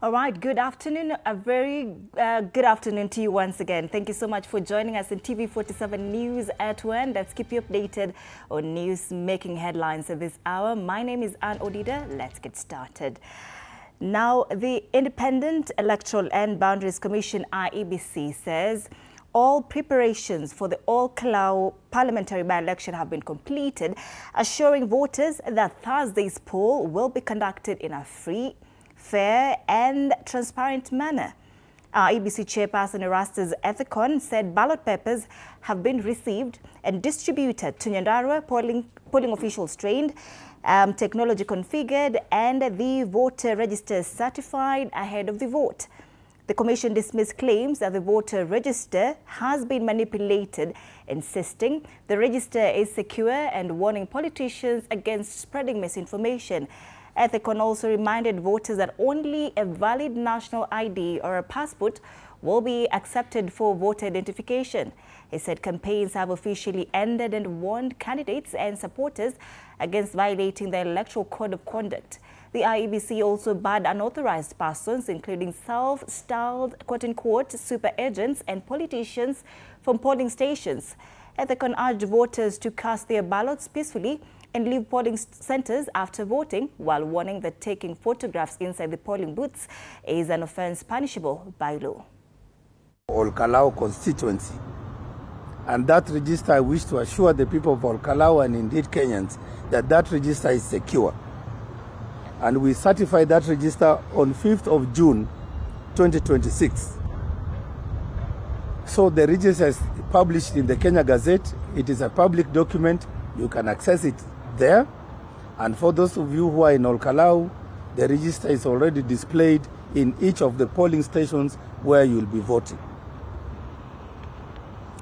All right, good afternoon. A very good afternoon to you once again. Thank you so much for joining us in TV47 News at 1. Let's keep you updated on news making headlines at this hour. My name is Odida. Let's get started. Now, the Independent Electoral and Boundaries Commission, IEBC, says all preparations for the All-Kalau parliamentary by-election have been completed, assuring voters that Thursday's poll will be conducted in a free, fair and transparent manner. IEBC chairperson Erastus Ethicon said ballot papers have been received and distributed to Nyandarua, polling officials trained, technology configured and the voter register certified ahead of the vote. The commission dismissed claims that the voter register has been manipulated, insisting the register is secure and warning politicians against spreading misinformation. Ethicon also reminded voters that only a valid national ID or a passport will be accepted for voter identification. He said campaigns have officially ended and warned candidates and supporters against violating the electoral code of conduct. The IEBC also barred unauthorized persons, including self-styled quote-unquote super agents and politicians, from polling stations. Ethicon urged voters to cast their ballots peacefully and leave polling centers after voting, while warning that taking photographs inside the polling booths is an offense punishable by law. All-Kalau constituency. And that register, I wish to assure the people of All-Kalau and indeed Kenyans that that register is secure. And we certify that register on 5th of June 2026. So the register is published in the Kenya Gazette. It is a public document. You can access it there. And for those of you who are in All-Kalau, the register is already displayed in each of the polling stations where you will be voting.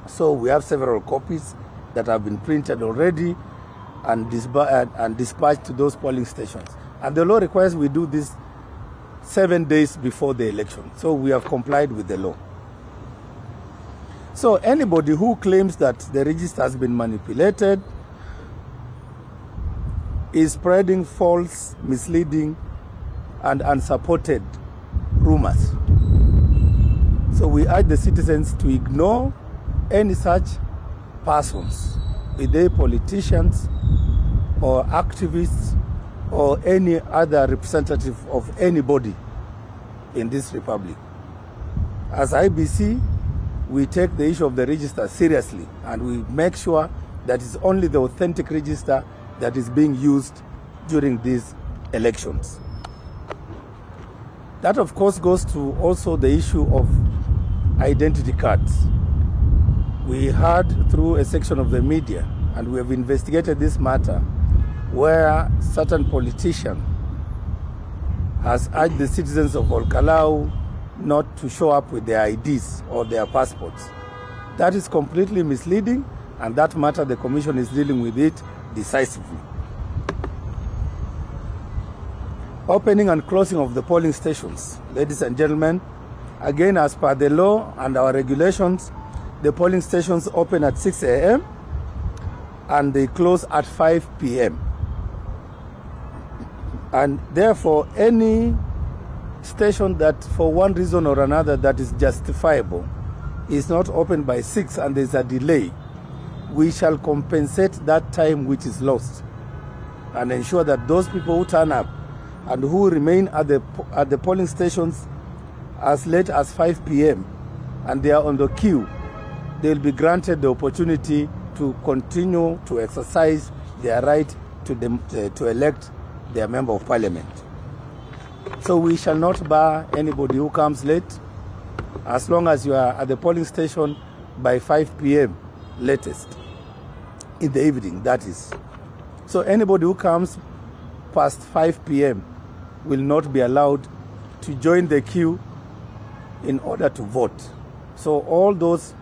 So we have several copies that have been printed already and dispatched to those polling stations. And the law requires we do this 7 days before the election. So we have complied with the law. So anybody who claims that the register has been manipulated is spreading false, misleading, and unsupported rumors. So we urge the citizens to ignore any such persons, be they politicians or activists or any other representative of anybody in this republic. As IBC, we take the issue of the register seriously, and we make sure that it's only the authentic register that is being used during these elections. That, of course, goes to also the issue of identity cards. We heard through a section of the media, and we have investigated this matter, where certain politician has urged the citizens of All-Kalau not to show up with their IDs or their passports. That is completely misleading, and that matter the Commission is dealing with it decisively. Opening and closing of the polling stations. Ladies and gentlemen, again, as per the law and our regulations, the polling stations open at 6 a.m. and they close at 5 p.m. And therefore, any station that for one reason or another that is justifiable is not open by 6 and there's a delay, we shall compensate that time which is lost and ensure that those people who turn up and who remain at the polling stations as late as 5 p.m. and they are on the queue, they will be granted the opportunity to continue to exercise their right to elect their member of parliament. So we shall not bar anybody who comes late, as long as you are at the polling station by 5 p.m. latest, in the evening, that is. So anybody who comes past 5 p.m. will not be allowed to join the queue in order to vote. So all those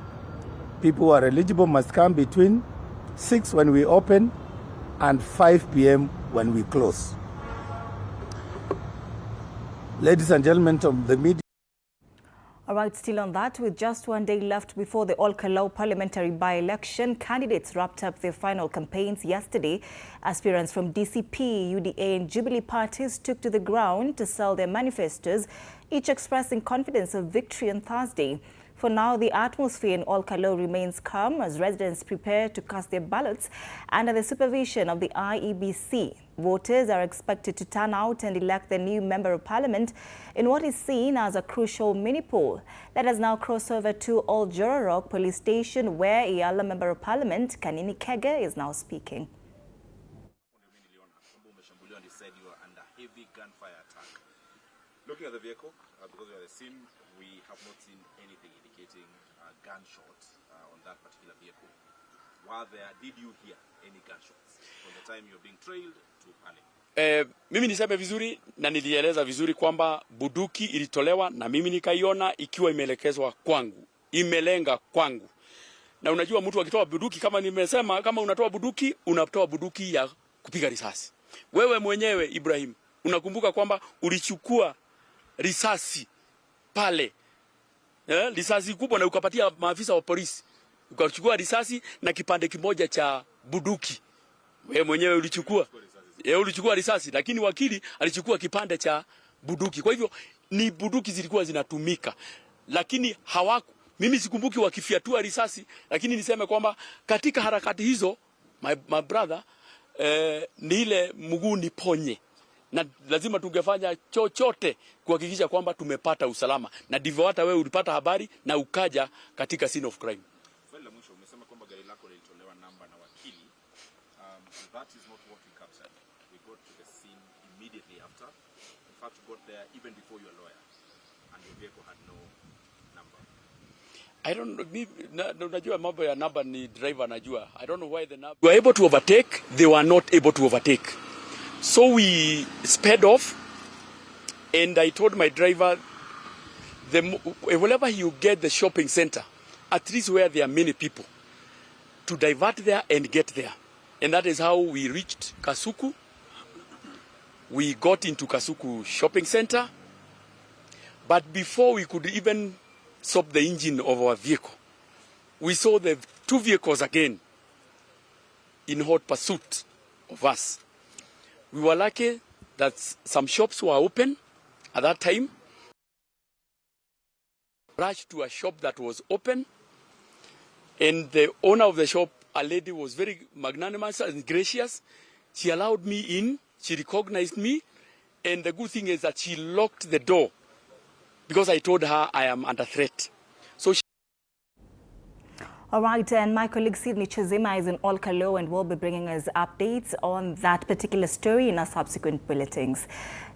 people who are eligible must come between 6 when we open and 5 p.m. when we close. Ladies and gentlemen of the media. All right, still on that, with just one day left before the Olkalau parliamentary by-election, candidates wrapped up their final campaigns yesterday. Aspirants from DCP, UDA and Jubilee parties took to the ground to sell their manifestos, each expressing confidence of victory on Thursday. For now, the atmosphere in Olkalau remains calm as residents prepare to cast their ballots under the supervision of the IEBC. Voters are expected to turn out and elect the new Member of Parliament in what is seen as a crucial mini-poll. Let us now cross over to Old Jororok Police Station, where Yala Member of Parliament Kanini Kege is now speaking. Said you are under heavy gunfire attack. Looking at the vehicle, because we are the scene, we have not seen anything indicating gunshots on that particular vehicle. While there, did you hear any gunshots from the time you're being trailed to panic? Mimi niseme vizuri na nilieleza vizuri kwamba bunduki ilitolewa na mimi nikaiona ikiwa imeelekezwa kwangu, imelenga kwangu. Na unajua mtu akitoa bunduki, kama nimesema, kama unatoa bunduki, unatoa bunduki ya kupiga risasi. Wewe mwenyewe Ibrahim, unakumbuka kwamba ulichukua risasi pale, risasi kubwa, na ukapatia maafisa wa polisi. Ukachukua risasi na kipande kimoja cha bunduki. Wewe mwenyewe ulichukua. Ulichukua risasi, lakini wakili alichukua kipande cha bunduki. Kwa hivyo ni bunduki zilikuwa zinatumika. Lakini mimi sikumbuki wakifiatua risasi, lakini niseme kwamba katika harakati hizo my brother ni ile mguu niponye, na lazima tungefanya chochote kuhakikisha kwamba tumepata usalama, na ndivyo hata wewe ulipata habari na ukaja katika scene of crime. Swali la mwisho, umesema kwamba gari lako lilitolewa namba na wakili. That is not what we captured. We got to the scene immediately after. In fact, we got there even before your lawyer, and your vehicle had no number. I don't know, unajua mambo ya namba ni driver anajua. I don't know why the number. We were able to overtake, they were not able to overtake. So we sped off, and I told my driver, whenever you get the shopping center, at least where there are many people, to divert there and get there. And that is how we reached Kasuku. We got into Kasuku shopping center, but before we could even stop the engine of our vehicle, we saw the two vehicles again in hot pursuit of us. We were lucky that some shops were open at that time. Rushed to a shop that was open, and the owner of the shop, a lady, was very magnanimous and gracious. She allowed me in, she recognized me, and the good thing is that she locked the door because I told her I am under threat. So All right, and my colleague Sydney Chizima is in Olkalau and will be bringing us updates on that particular story in our subsequent bulletins.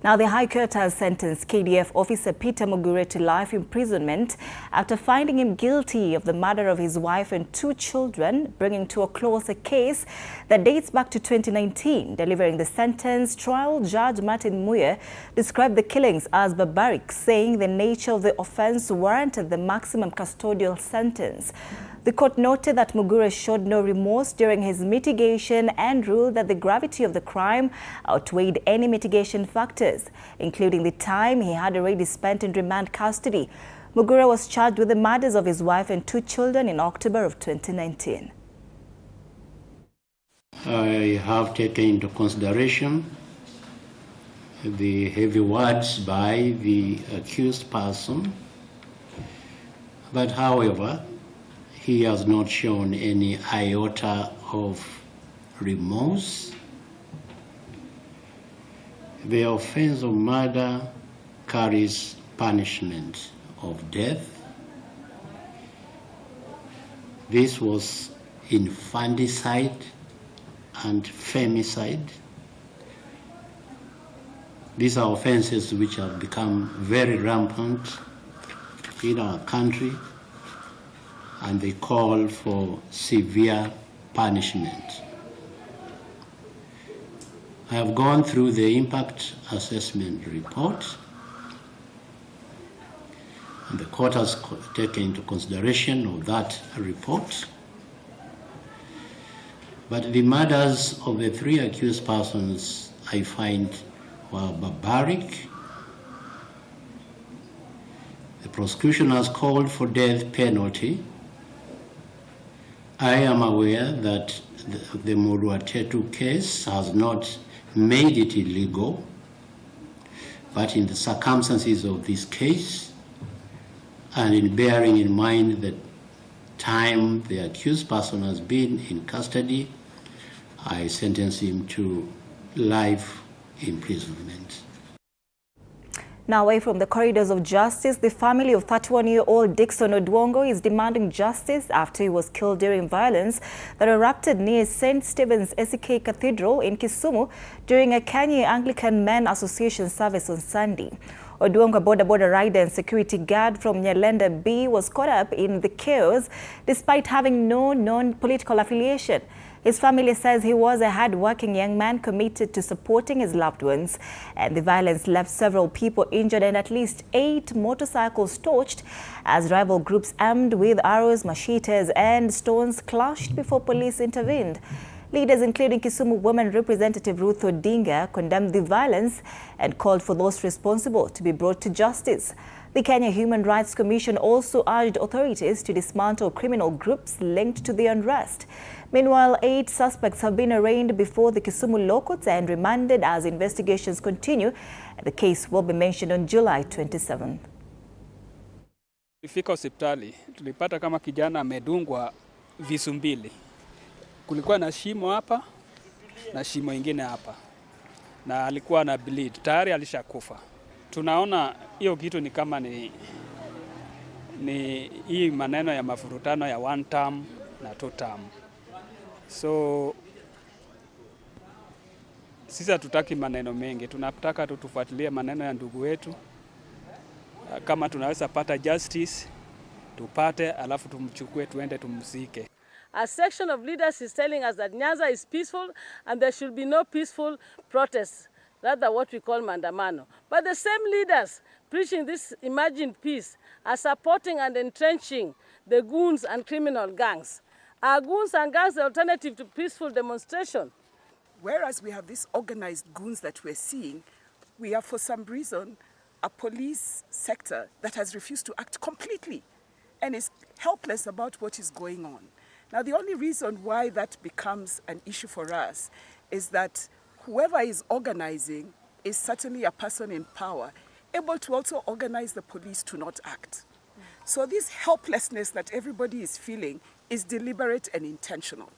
Now, the High Court has sentenced KDF officer Peter Mugure to life imprisonment after finding him guilty of the murder of his wife and 2 children, bringing to a close a case that dates back to 2019. Delivering the sentence, trial judge Martin Muye described the killings as barbaric, saying the nature of the offense warranted the maximum custodial sentence. The court noted that Mugure showed no remorse during his mitigation and ruled that the gravity of the crime outweighed any mitigation factors, including the time he had already spent in remand custody. Mugure was charged with the murders of his wife and 2 children in October of 2019. I have taken into consideration the heavy words by the accused person, but however, he has not shown any iota of remorse. The offense of murder carries punishment of death. This was infanticide and femicide. These are offenses which have become very rampant in our country, and they call for severe punishment. I have gone through the impact assessment report, and the court has taken into consideration of that report. But the murders of the 3 accused persons I find were barbaric. The prosecution has called for death penalty. I am aware that the Muluatetu case has not made it illegal, but in the circumstances of this case, and in bearing in mind the time the accused person has been in custody, I sentence him to life imprisonment. Now, away from the corridors of justice, the family of 31-year-old Dixon Odwongo is demanding justice after he was killed during violence that erupted near St. Stephen's SEK Cathedral in Kisumu during a Kenya Anglican Men Association service on Sunday. Odwongo, a border rider and security guard from Nyalenda B, was caught up in the chaos despite having no known political affiliation. His family says he was a hard-working young man committed to supporting his loved ones, and the violence left several people injured and at least 8 motorcycles torched as rival groups armed with arrows, machetes and stones clashed before police intervened. Leaders including Kisumu Women Representative Ruth Odinga condemned the violence and called for those responsible to be brought to justice. The Kenya Human Rights Commission also urged authorities to dismantle criminal groups linked to the unrest. Meanwhile, 8 suspects have been arraigned before the Kisumu Law Courts and remanded as investigations continue. The case will be mentioned on July 27th. Tulifika hospitali, tulipata kama kijana amedungwa visu mbili. Kulikuwa na shimo hapa na shimo ingine hapa, na alikuwa na bleed, tayari alishakufa. Tunaona hiyo kitu ni kama ni hii maneno ya mafurutano ya 1 term na 2 term. So sisi hatutaki maneno mengi, tunataka tu tufuatilie maneno ya ndugu wetu. Kama tunaweza pata justice, tupate, alafu tumchukue tuende tumzike. A section of leaders is telling us that Nyanza is peaceful and there should be no peaceful protests, rather what we call mandamano. But the same leaders preaching this imagined peace are supporting and entrenching the goons and criminal gangs. Are goons and gangs the alternative to peaceful demonstration? Whereas we have these organized goons that we're seeing, we have for some reason a police sector that has refused to act completely and is helpless about what is going on. Now, the only reason why that becomes an issue for us is that whoever is organizing is certainly a person in power, able to also organize the police to not act. So this helplessness that everybody is feeling is deliberate and intentional.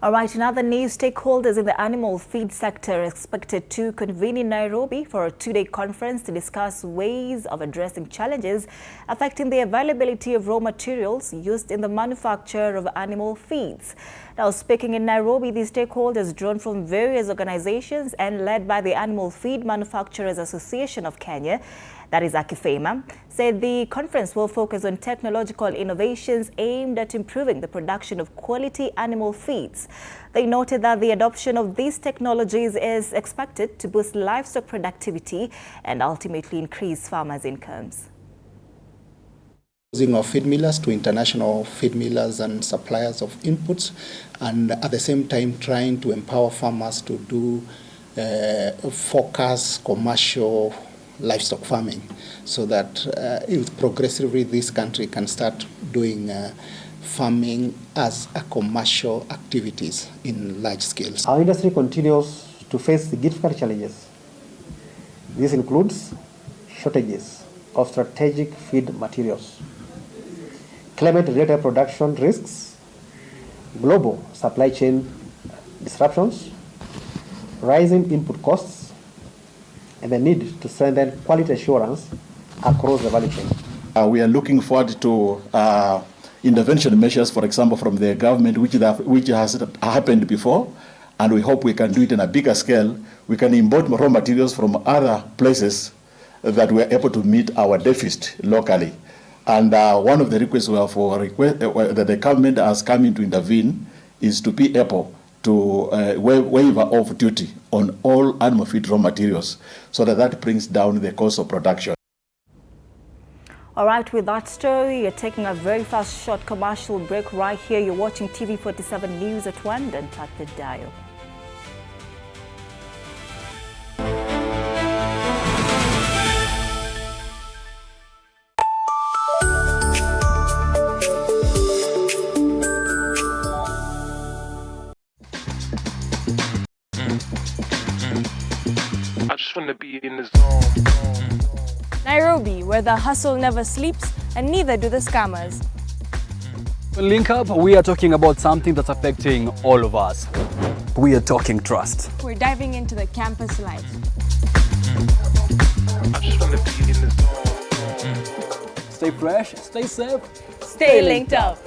All right, in other news, stakeholders in the animal feed sector are expected to convene in Nairobi for a 2-day conference to discuss ways of addressing challenges affecting the availability of raw materials used in the manufacture of animal feeds. Now, speaking in Nairobi, the stakeholders drawn from various organizations and led by the Animal Feed Manufacturers Association of Kenya, that is AKIFEMA, said the conference will focus on technological innovations aimed at improving the production of quality animal feeds. They noted that the adoption of these technologies is expected to boost livestock productivity and ultimately increase farmers' incomes. Of feed millers to international feed millers and suppliers of inputs, and at the same time trying to empower farmers to do focus commercial livestock farming, so that progressively this country can start doing farming as a commercial activities in large scales. Our industry continues to face significant challenges. This includes shortages of strategic feed materials, climate-related production risks, global supply chain disruptions, rising input costs, and the need to strengthen quality assurance across the value chain. We are looking forward to intervention measures, for example, from the government, which has happened before, and we hope we can do it in a bigger scale. We can import raw materials from other places that we are able to meet our deficit locally. And one of the requests we have that the government has come in to intervene is to be able to waiver off duty on all animal feed raw materials, so that brings down the cost of production. All right, with that story, you're taking a very fast short commercial break right here. You're watching TV47 News at 1, don't touch the dial. to be in the zone. Nairobi, where the hustle never sleeps and neither do the scammers. Link Up, we are talking about something that's affecting all of us. We are talking trust. We're diving into the campus life. Stay fresh, stay safe, Stay linked up.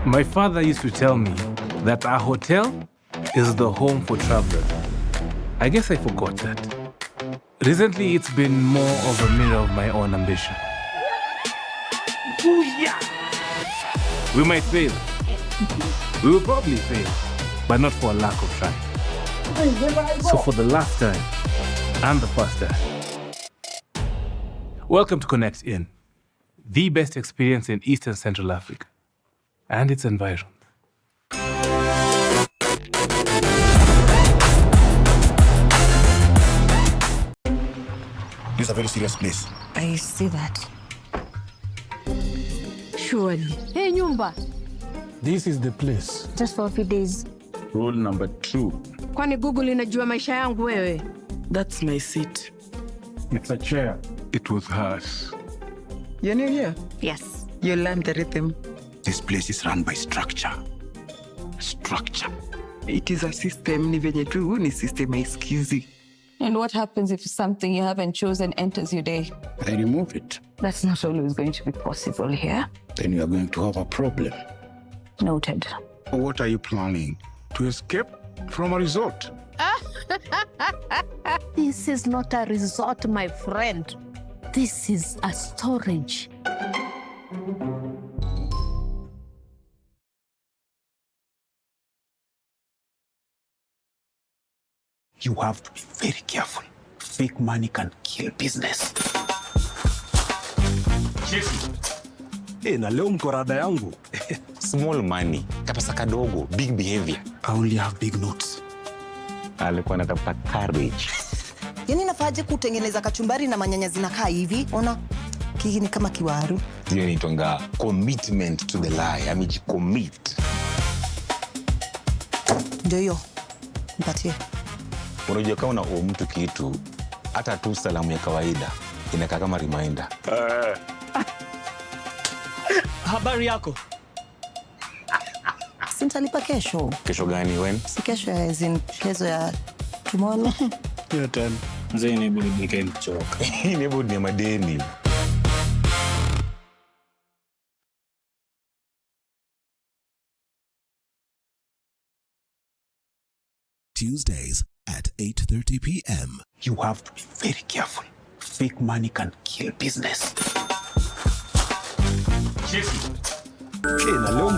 My father used to tell me that a hotel is the home for travelers. I guess I forgot that. Recently, it's been more of a mirror of my own ambition. Booyah! We might fail. We will probably fail, but not for a lack of trying. So for the last time, and the first time, welcome to Connect In, the best experience in Eastern Central Africa and its environs. This is a very serious place. I see that. Surely. Hey, Nyumba. This is the place. Just for a few days. Rule number 2. Kwani Google inajua maisha yangu wewe? That's my seat. It's a chair. It was hers. You're new here? Yes. You learned the rhythm. This place is run by structure. Structure. It is a system. Ni venye tu ni system haisikizi. And what happens if something you haven't chosen enters your day? I remove it. That's not always going to be possible here. Then you are going to have a problem. Noted. What are you planning? To escape from a resort? This is not a resort, my friend. This is a storage. You have to be very careful. Fake money can kill business. Na leo mko rada yangu. Small money, kapesa kadogo, big behavior. I only have big notes. Alikuwa anatafuta courage. Yaani nafaje kutengeneza kachumbari na manyanya zinakaa hivi? Ona, kiki ni kama kiwaru. Hiyo ni tonga commitment to the lie. Amejicommit. Ndio hiyo. Mpatie. Unajua kama una mtu kitu, hata tu salamu ya kawaida inakaa kama reminder. Habari yako? Sintalipa kesho. Kesho gani when? Si kesho ya kesho ya tomorrow. Hiyo tena. Mzee ni budi nikamchoka. Ni budi ni madeni. Tuesdays at 8:30 p.m. You have to be very careful. Fake money can kill business. Na leo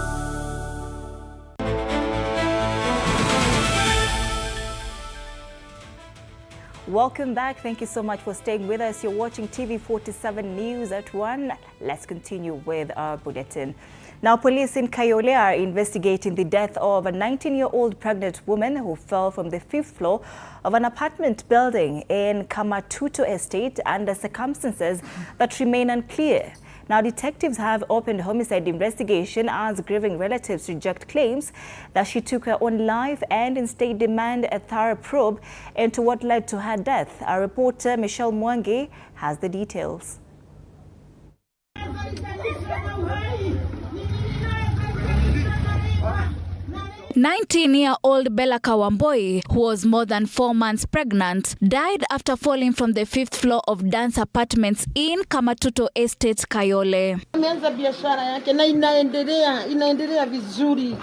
Welcome back. Thank you so much for staying with us. You're watching TV47 News at 1. Let's continue with our bulletin. Now, police in Kayole are investigating the death of a 19-year-old pregnant woman who fell from the 5th floor of an apartment building in Kamatuto Estate under circumstances that remain unclear. Now, detectives have opened a homicide investigation as grieving relatives reject claims that she took her own life and instead demand a thorough probe into what led to her death. Our reporter, Michelle Mwangi, has the details. 19-year-old Bella Kawamboi, who was more than 4 months pregnant, died after falling from the 5th floor of Dance Apartments in Kamatuto Estate, Kayole. Ameanza biashara yake na inaendelea vizuri.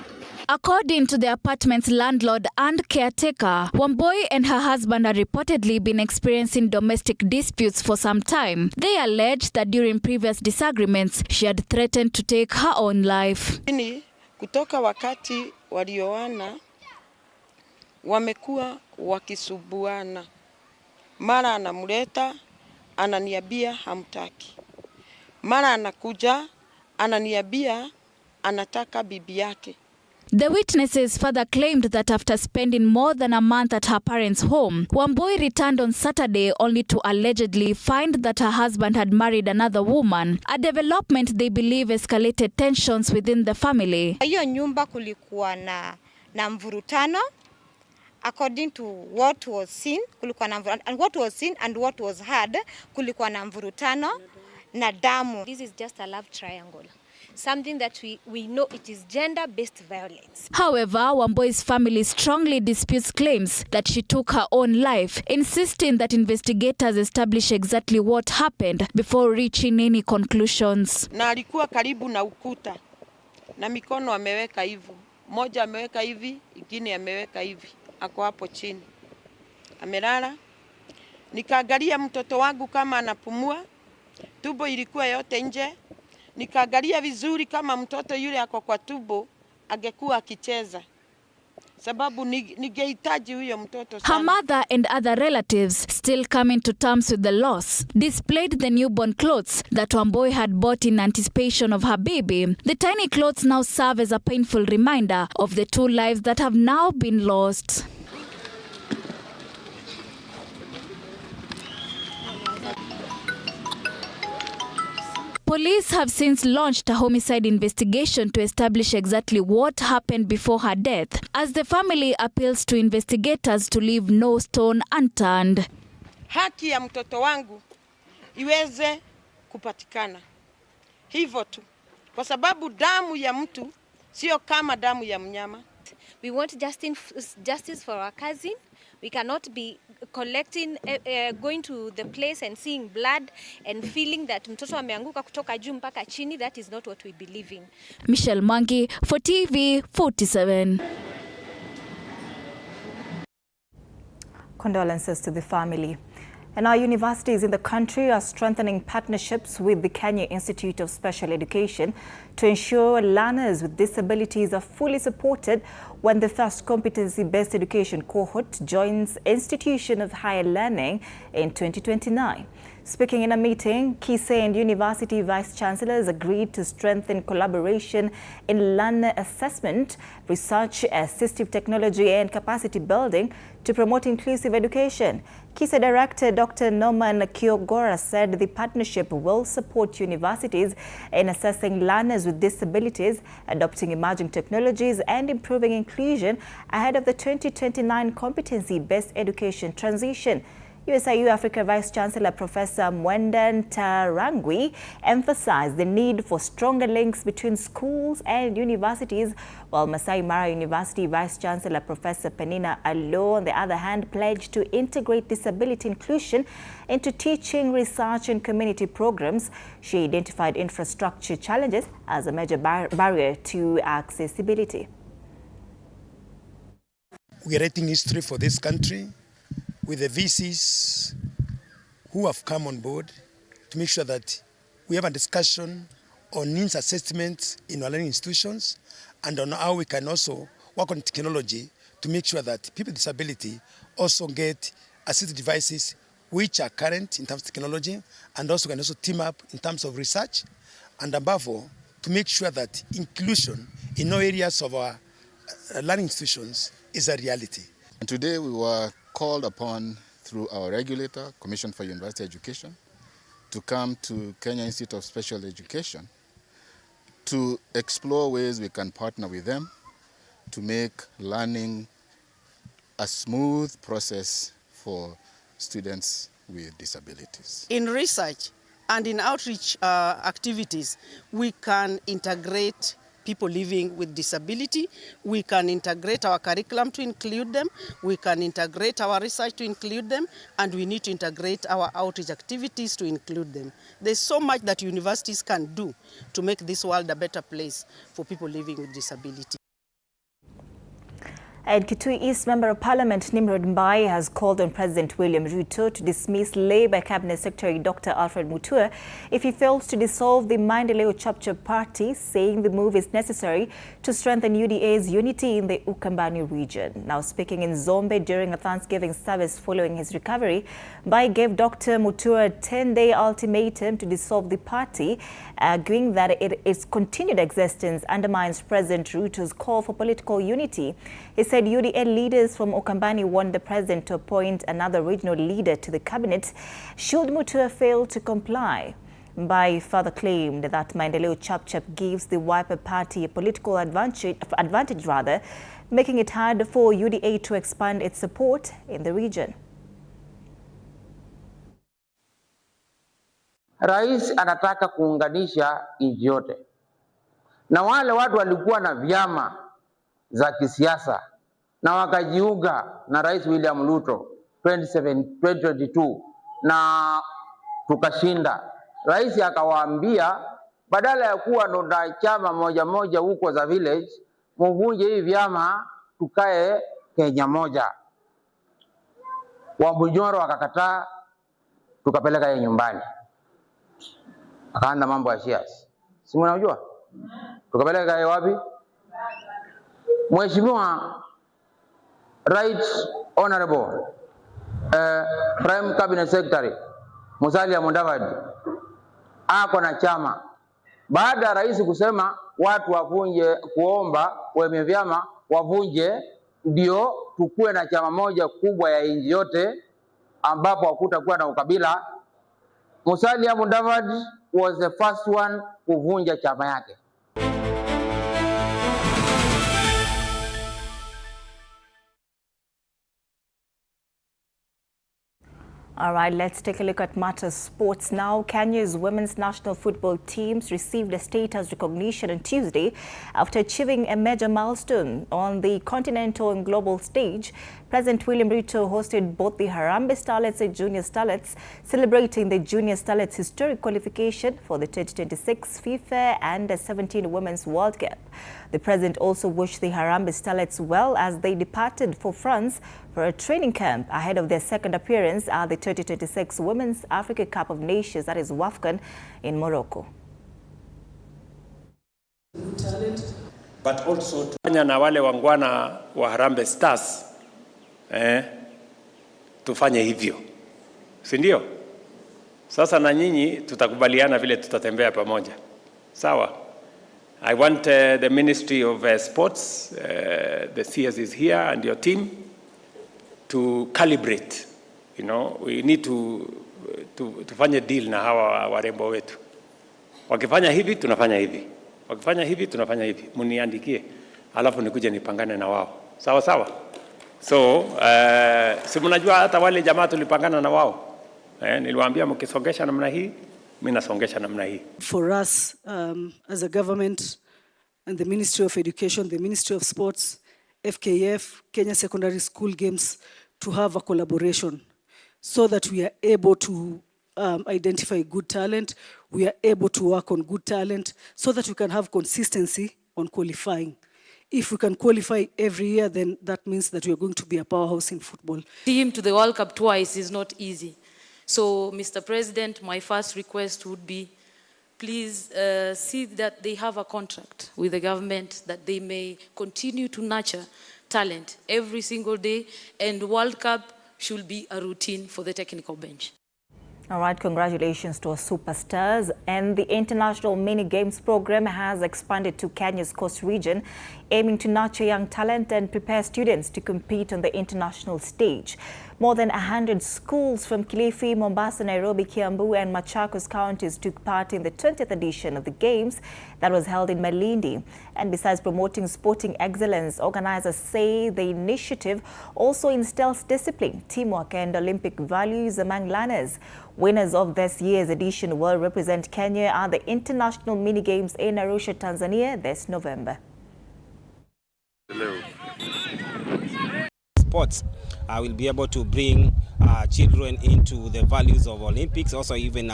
According to the apartment's landlord and caretaker, Wamboi and her husband had reportedly been experiencing domestic disputes for some time. They alleged that during previous disagreements, she had threatened to take her own life. Kutoka wakati walioana wamekuwa wakisubuana. Mara anamleta ananiambia hamtaki. Mara anakuja ananiambia anataka bibi yake. The witnesses further claimed that after spending more than a month at her parents' home, Wambui returned on Saturday only to allegedly find that her husband had married another woman, a development they believe escalated tensions within the family. Hiyo nyumba kulikuwa na mvurutano. According to what was seen, kulikuwa na and what was seen and what was heard, kulikuwa na mvurutano na damu. This is just a love triangle. Something that we know it is gender-based violence. However, Wambui's family strongly disputes claims that she took her own life, insisting that investigators establish exactly what happened before reaching any conclusions. Na alikuwa karibu na ukuta na mikono ameweka hivi. Moja ameweka hivi, ingine ameweka hivi. Ako hapo chini. Amelala. Nikaangalia mtoto wangu kama anapumua. Tubo ilikuwa yote nje. Nikaangalia vizuri kama mtoto yule ako kwa tubo angekuwa akicheza. Sababu ningehitaji huyo mtoto sana. Her mother and other relatives, still coming to terms with the loss, displayed the newborn clothes that Wambui had bought in anticipation of her baby. The tiny clothes now serve as a painful reminder of the two lives that have now been lost. Police have since launched a homicide investigation to establish exactly what happened before her death, as the family appeals to investigators to leave no stone unturned. Haki ya mtoto wangu iweze kupatikana. Hivyo tu. Kwa sababu damu ya mtu sio kama damu ya mnyama. We want justice for our cousin. We cannot be collecting, going to the place and seeing blood and feeling that mtoto ameanguka kutoka juu mpaka chini. That is not what we believe in. Michelle Mangi for TV47. Condolences to the family. And our universities in the country are strengthening partnerships with the Kenya Institute of Special Education to ensure learners with disabilities are fully supported when the first competency-based education cohort joins Institution of Higher Learning in 2029. Speaking in a meeting, Kise and University Vice-Chancellors agreed to strengthen collaboration in learner assessment, research, assistive technology and capacity building to promote inclusive education. Kise Director Dr. Norman Kiogora said the partnership will support universities in assessing learners with disabilities, adopting emerging technologies and improving inclusion ahead of the 2029 competency-based education transition. USIU Africa Vice-Chancellor Professor Mwendan Tarangwi emphasized the need for stronger links between schools and universities, while Masai Mara University Vice-Chancellor Professor Penina Allo, on the other hand, pledged to integrate disability inclusion into teaching, research and community programs. She identified infrastructure challenges as a major barrier to accessibility. We are writing history for this country, with the VCs who have come on board to make sure that we have a discussion on needs assessments in our learning institutions and on how we can also work on technology to make sure that people with disability also get assistive devices which are current in terms of technology and also can also team up in terms of research and above all to make sure that inclusion in all areas of our learning institutions is a reality. And today we were called upon through our regulator, Commission for University Education, to come to Kenya Institute of Special Education to explore ways we can partner with them to make learning a smooth process for students with disabilities. In research and in outreach activities, we can integrate people living with disability. We can integrate our curriculum to include them. We can integrate our research to include them. And we need to integrate our outreach activities to include them. There's so much that universities can do to make this world a better place for people living with disability. And Kitui East Member of Parliament Nimrod Mbai has called on President William Ruto to dismiss Labour Cabinet Secretary Dr. Alfred Mutua if he fails to dissolve the Maendeleo Chapchap party, saying the move is necessary to strengthen UDA's unity in the Ukambani region. Now speaking in Zombe during a Thanksgiving service following his recovery, Mbai gave Dr. Mutua a 10-day ultimatum to dissolve the party, arguing that its continued existence undermines President Ruto's call for political unity. He said UDA leaders from Ukambani want the president to appoint another regional leader to the cabinet should Mutua fail to comply. Mbai further claimed that Maendeleo Chapchap gives the Wiper party a political advantage, making it hard for UDA to expand its support in the region. Rais anataka kuunganisha nchi yote. Na wale watu walikuwa na vyama za kisiasa na wakajiunga na Rais William Ruto 2022 na tukashinda. Rais akawaambia badala ya kuwa na chama moja moja huko za village, mvunje hivi vyama tukae Kenya moja. Wabunyoro wakakataa, tukapeleka yeye nyumbani. Akaanza mambo ya shares. Si mnajua? Tukapeleka yeye wapi? Mheshimiwa Right Honorable Prime Cabinet Secretary Musalia Mudavadi ako na chama. Baada ya rais kusema watu wavunje, kuomba wenye vyama wavunje, ndio tukue na chama moja kubwa ya nchi yote ambapo hakutakuwa na ukabila. Musalia Mudavadi was the first one kuvunja chama yake. All right, let's take a look at matters sports now. Kenya's women's national football teams received a status recognition on Tuesday after achieving a major milestone on the continental and global stage. President William Ruto hosted both the Harambee Starlets and Junior Starlets, celebrating the Junior Starlets' historic qualification for the 2026 FIFA Under-17 Women's World Cup. The president also wished the Harambee Starlets well as they departed for France for a training camp ahead of their second appearance at the 2026 Women's Africa Cup of Nations, that is WAFCON, in Morocco. But also na wale wangwana wa Harambee Stars tufanye hivyo, si ndio? Sasa na nyinyi tutakubaliana vile tutatembea pamoja, sawa? I want the Ministry of Sports, the CS is here, and your team to calibrate. You know, we need to tufanye deal na hawa warembo wetu. Wakifanya hivi tunafanya hivi, wakifanya hivi tunafanya hivi. Muniandikie, alafu nikuje nipangane na wao, sawa sawa? So si mnajua hata wale jamaa tulipangana na wao, niliwaambia mkisongesha namna hii, mimi nasongesha namna hii. For us as a government and the Ministry of Education, the Ministry of Sports, FKF, Kenya Secondary School Games, to have a collaboration so that we are able to identify good talent, we are able to work on good talent so that we can have consistency on qualifying. If we can qualify every year, then that means that we are going to be a powerhouse in football. Team to the World Cup twice is not easy. So, Mr. President, my first request would be, please see that they have a contract with the government that they may continue to nurture talent every single day, and World Cup should be a routine for the technical bench. All right, congratulations to our superstars. And the International Mini Games program has expanded to Kenya's coast region, aiming to nurture young talent and prepare students to compete on the international stage. More than 100 schools from Kilifi, Mombasa, Nairobi, Kiambu and Machakos counties took part in the 20th edition of the Games that was held in Malindi. And besides promoting sporting excellence, organizers say the initiative also instills discipline, teamwork and Olympic values among learners. Winners of this year's edition will represent Kenya at the International Mini Games in Arusha, Tanzania this November. Sports. will be able to bring children into the values of Olympics, also even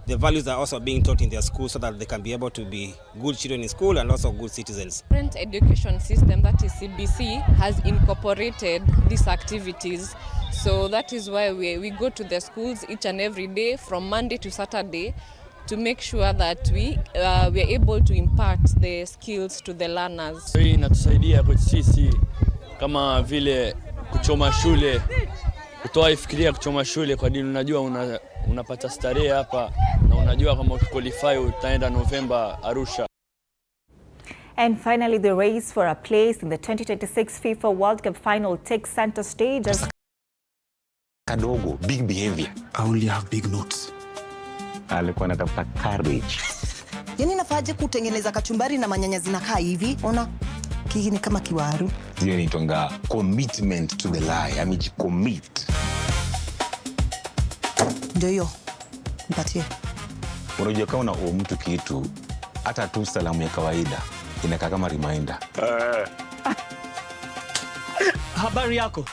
the values that are also being taught in their school, so that they can be able to be good children in school and also good citizens. Current education system, that is CBC, has incorporated these activities. So that is why we go to the schools each and every day from Monday to Saturday to make sure that we are able to impart the skills to the learners. Hii inatusaidia kwa sisi kama vile kuchoma shule, kutoa ifikiria kuchoma shule kwa dini. Unajua unapata starehe hapa na unajua kama ukiqualify utaenda November Arusha. And finally, the race for a place in the 2026 FIFA World Cup final takes center stage as Kadogo, big behavior. I only have big notes. Alikuwa anatafuta cabbage. Yani nafaje kutengeneza kachumbari na manyanya zinakaa hivi? Ona, hiki ni kama kiwaru. Hiyo ni tonga commitment to the lie. Amejicommit. Ndio hiyo. Mpatie. Unajua kama una mtu kitu, hata tu salamu ya kawaida inakaa kama reminder. Habari yako?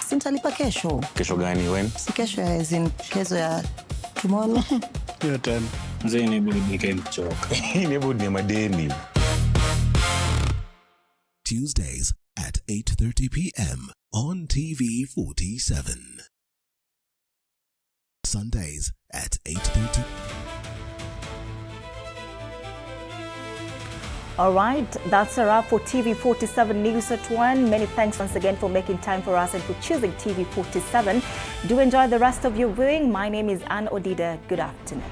Sintalipa kesho. Kesho gani when? Si kesho ya kesho ya tomorrow. Hiyo tena. Mzee ni budi nikamchoka. Ni budi ni madeni. Tuesdays at 8:30 p.m. on TV47. Sundays at 8:30. All right, that's a wrap for TV47 News at 1. Many thanks once again for making time for us and for choosing TV47. Do enjoy the rest of your viewing. My name is Odida. Good afternoon.